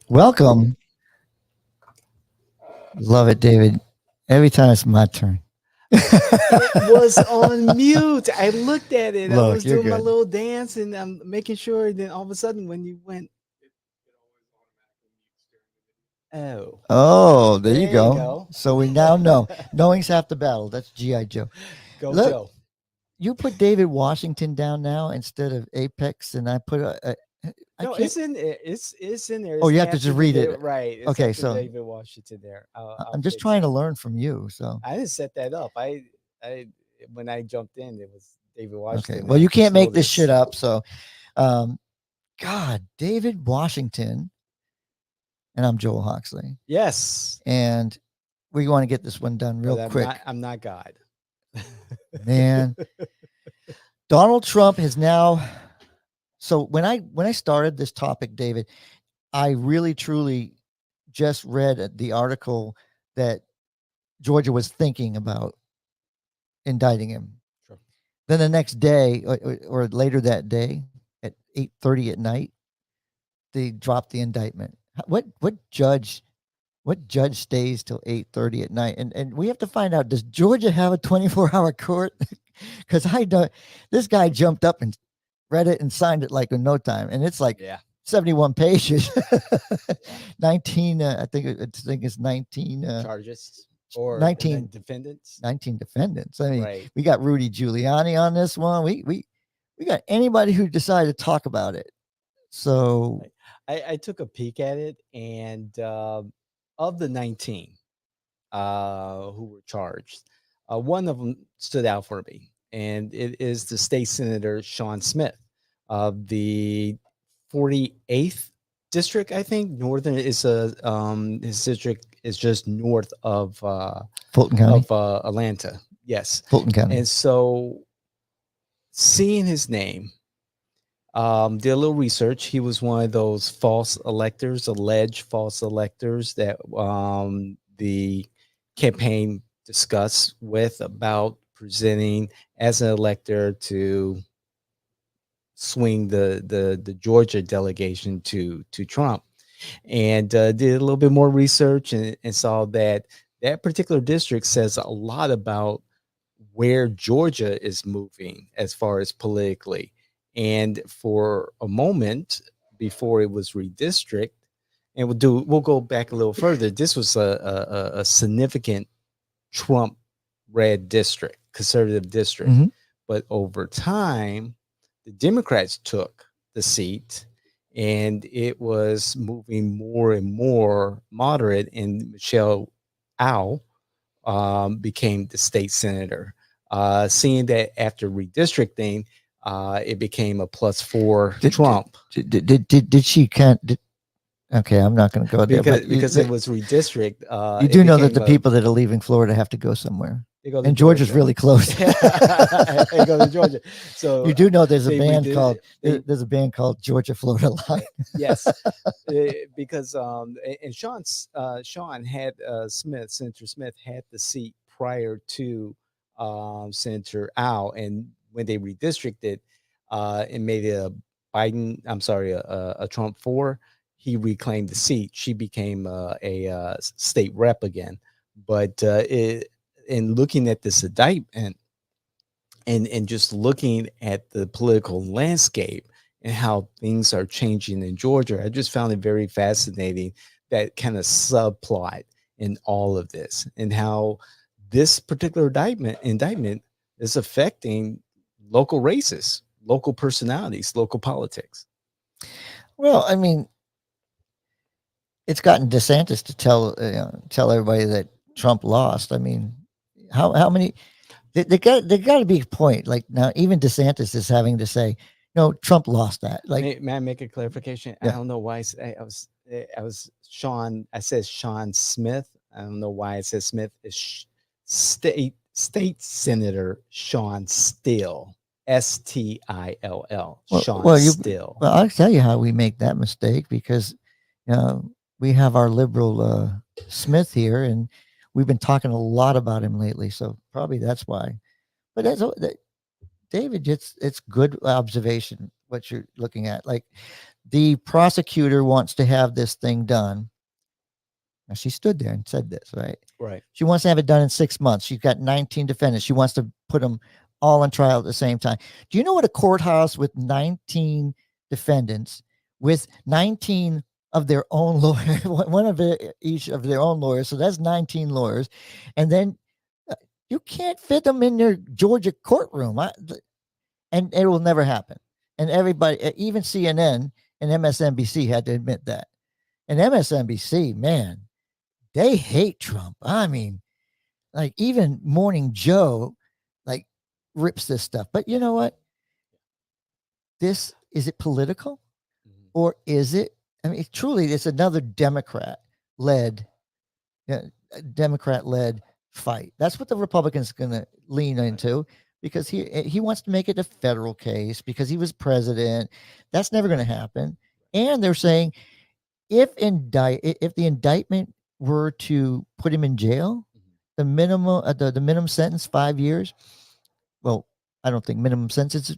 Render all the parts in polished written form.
Welcome. Love it, David. Every time it's my turn. It was on mute. I looked at it. I Look, was you're doing my good. little dance and I'm making sure. Then all of a sudden, when you went, oh, Oh, there you there you go. go. So we now know. Knowing's half the battle. That's G.I. Joe. Go, Look, Joe. you put David Washington down now instead of Apex, and I put I No, can't. it's in there. It's in there. Oh, It's you have to after just the read day, it. right? It's Okay, after so David Washington. There, I'll I'm just fix trying it. to learn from you. So, I didn't set that up. I when I jumped in, it was David okay. Washington. Well, I you just can't make this shit noticed. up. So, um, God, David Washington, and I'm Joel Hoxley, Yes, and we want to get this one done but real I'm not. quick, I'm not God. man. Donald Trump has now. So when I started this topic, David, I really truly just read the article that Georgia was thinking about indicting him. Sure. Then the next day, or later that day, at 8:30 at night, they dropped the indictment. What judge stays till 8:30 at night? And we have to find out, does Georgia have a 24-hour court? Because I don't. This guy jumped up and read it and signed it like in no time, and it's like Yeah. 71 pages. Yeah. 19, I think it's 19, Charges or and then 19, defendants. 19 defendants. I mean, Right. we got Rudy Giuliani on this one. We got anybody who decided to talk about it. So Right. I took a peek at it, and of the 19 who were charged, one of them stood out for me, and it is the state senator Sean Smith of the 48th district. I think northern is a his district is just north Fulton County, of Atlanta. Yes, Fulton County. and so seeing his name, did a little research. He was one of those false electors, alleged false electors that the campaign discussed with about presenting as an elector to swing the Georgia delegation to Trump, and did a little bit more research and saw that that particular district says a lot about where Georgia is moving as far as politically. And for a moment before it was redistricted, and we'll go back a little further. This was a significant Trump red district, conservative district. Hmm. But over time, the Democrats took the seat and it was moving more and more moderate, and Michelle Au became the state senator. Seeing that after redistricting, it became a +4 Did did Trump did she can't? Okay, I'm not going to go there, but because it was redistrict. you It do know that became the a people that are leaving Florida have to go somewhere, they go to and Georgia's Georgia. really close. They go to Georgia. So You do know there's a they band redid called they there's a band called Georgia Florida Line. yes, because and Sean had Senator Smith had the seat prior to Senator Al, and when they redistricted and made it a Biden, I'm sorry, a Trump four, he reclaimed the seat. She became a state rep again, but in looking at this indictment and just looking at the political landscape and how things are changing in Georgia, I just found it very fascinating, that kind of subplot in all of this, and how this particular indictment is affecting local races, local personalities, local politics. Well, I mean, it's gotten DeSantis to tell everybody that Trump lost. I mean, how many? They got to be a point. Like now, even DeSantis is having to say, no, Trump lost that. Like, May I make a clarification? I yeah, don't know why I was Sean. I said Sean Smith. I don't know why it says Smith. Is State Senator Sean Still, Still, Sean well, Still. I'll tell you how we make that mistake because, we have our liberal Smith here, and we've been talking a lot about him lately. So probably that's why. But David, it's good observation. what you're looking at. Like the prosecutor wants to have this thing done. Now she stood there and said this, right? Right. She wants to have it done in 6 months. She's got 19 defendants. She wants to put them all on trial at the same time. Do you know what a courthouse with 19 defendants, with 19 of their own lawyers, one of each of their own lawyers, so that's 19 lawyers, and then you can't fit them in your Georgia courtroom, and it will never happen. And everybody, even CNN and MSNBC had to admit that. And MSNBC, man, they hate Trump. I mean, like even Morning Joe, like rips this stuff. But you know what? Is it political, or is it? I mean, truly, it's another Democrat-led fight. That's what the Republicans going to lean into, because he wants to make it a federal case because he was president. That's never going to happen. And they're saying if the indictment were to put him in jail, the minimum sentence 5 years. Well, I don't think minimum sentence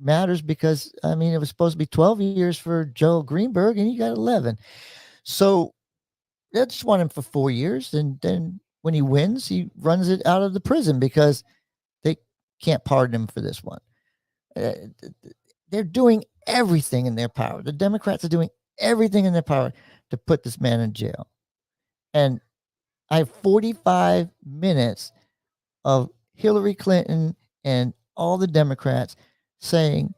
matters, because I mean it was supposed to be 12 years for Joe Greenberg and he got 11. So they just want him for 4 years, and then when he wins, he runs it out of the prison because they can't pardon him for this one. They're doing everything in their power. The Democrats are doing everything in their power to put this man in jail. And I have 45 minutes of Hillary Clinton and all the Democrats saying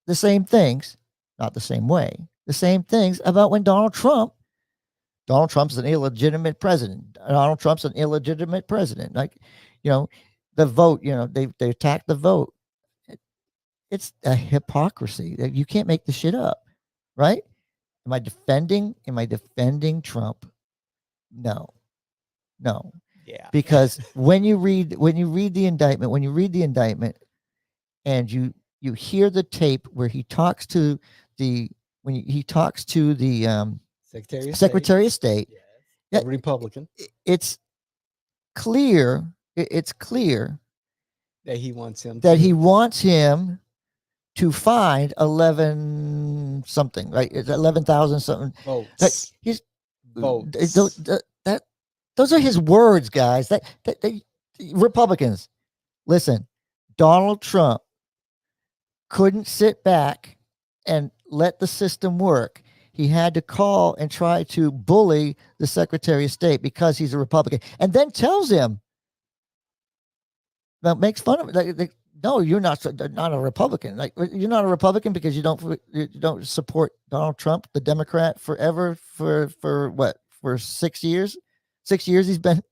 the same things, not the same way, the same things about when Donald Trump's an illegitimate president. Donald Trump's an illegitimate president. Like, the vote, they attacked the vote. It's a hypocrisy. You can't make this shit up, right? Am I defending Trump? No. Yeah. Because when you read the indictment, and you hear the tape where he talks to the Secretary of State, yes. A Republican, it's clear that he wants him to find 11 something, right? It's 11,000 something votes. Those are his words, guys. Republicans, listen. Donald Trump couldn't sit back and let the system work. He had to call and try to bully the Secretary of State because he's a Republican, and then tells him, makes fun of it. No, you're not a Republican. Like, you're not a Republican because you don't support Donald Trump, the Democrat, forever for what? For 6 years? 6 years he's been.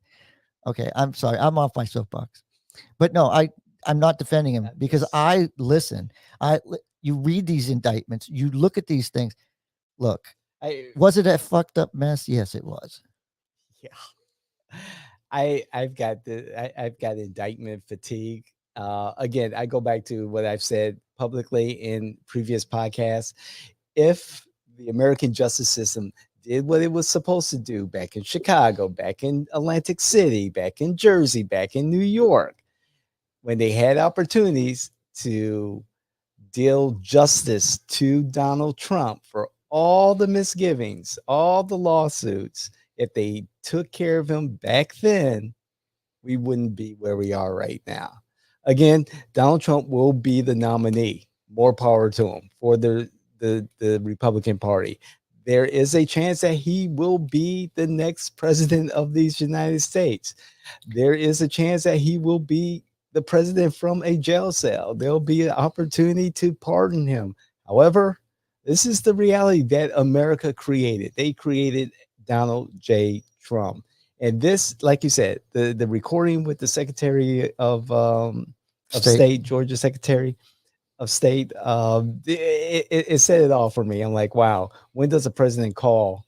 Okay, I'm sorry. I'm off my soapbox. But no, I'm not defending him, because I listen. You read these indictments, you look at these things. Look, was it a fucked up mess? Yes, it was. Yeah. I've got indictment fatigue. Again, I go back to what I've said publicly in previous podcasts. If the American justice system did what it was supposed to do back in Chicago, back in Atlantic City, back in Jersey, back in New York, when they had opportunities to deal justice to Donald Trump for all the misgivings, all the lawsuits, if they took care of him back then, we wouldn't be where we are right now. Again, Donald Trump will be the nominee. More power to him for the Republican Party. There is a chance that he will be the next president of these United States. There is a chance that he will be the president from a jail cell. There'll be an opportunity to pardon him. However, this is the reality that America created. They created Donald J. Trump. And this, like you said, the recording with the Secretary of State, Georgia Secretary of State, it said it all for me. I'm like, wow, when does a president call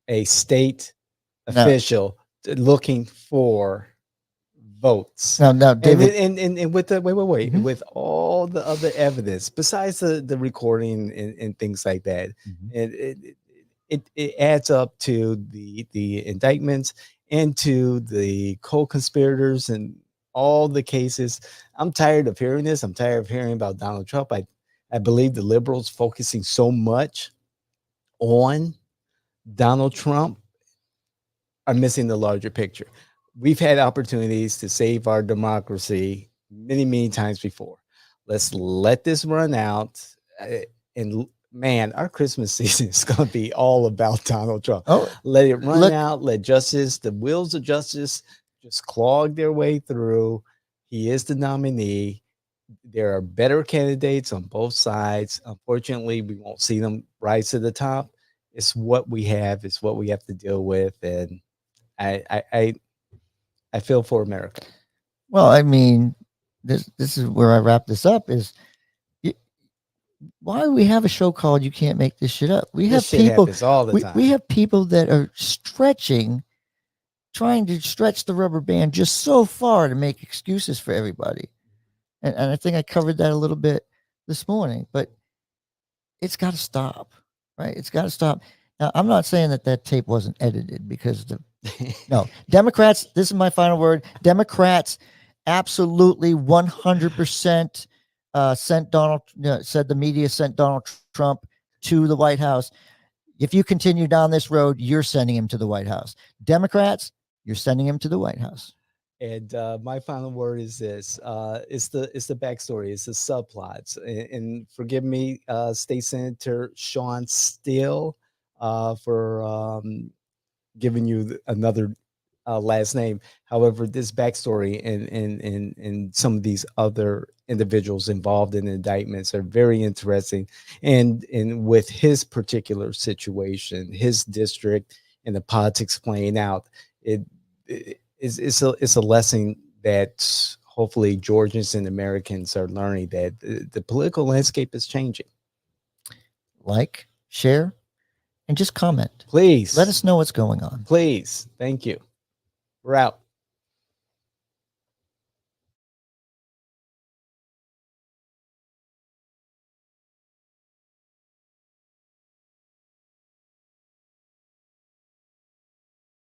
a state official looking for votes? Now, David, and with the wait, with all the other evidence besides the recording and things like that, it adds up to the indictments and to the co-conspirators and all the cases. I'm tired of hearing this. I'm tired of hearing about Donald Trump. I I believe the liberals focusing so much on Donald Trump are missing the larger picture. We've had opportunities to save our democracy many, many times before. Let's let this run out. And man, our Christmas season is going to be all about Donald Trump. Oh, let it run look, out. Let justice, the wheels of justice, just clog their way through. He is the nominee. There are better candidates on both sides. Unfortunately, we won't see them rise to the top. It's what we have. It's what we have to deal with, and I feel for America. well, I mean, this is where I wrap this up. Is why we have a show called "You Can't Make This Shit Up." We have This shit people. happens all the time. We have people that are trying to stretch the rubber band just so far to make excuses for everybody. And I think I covered that a little bit this morning, but it's got to stop, right? It's got to stop. Now, I'm not saying that tape wasn't edited because no, Democrats, this is my final word. Democrats absolutely 100% said the media sent Donald Trump to the White House. If you continue down this road, you're sending him to the White House. Democrats, you're sending him to the White House. And my final word is this: it's the backstory, it's the subplots. And forgive me, State Senator Sean Steele, for giving you another last name. However, this backstory and some of these other individuals involved in indictments are very interesting. And with his particular situation, his district, and the politics playing out, it's a lesson that hopefully Georgians and Americans are learning, that the political landscape is changing. Like, share, and just comment. Please. Let us know what's going on. Please. Thank you. We're out.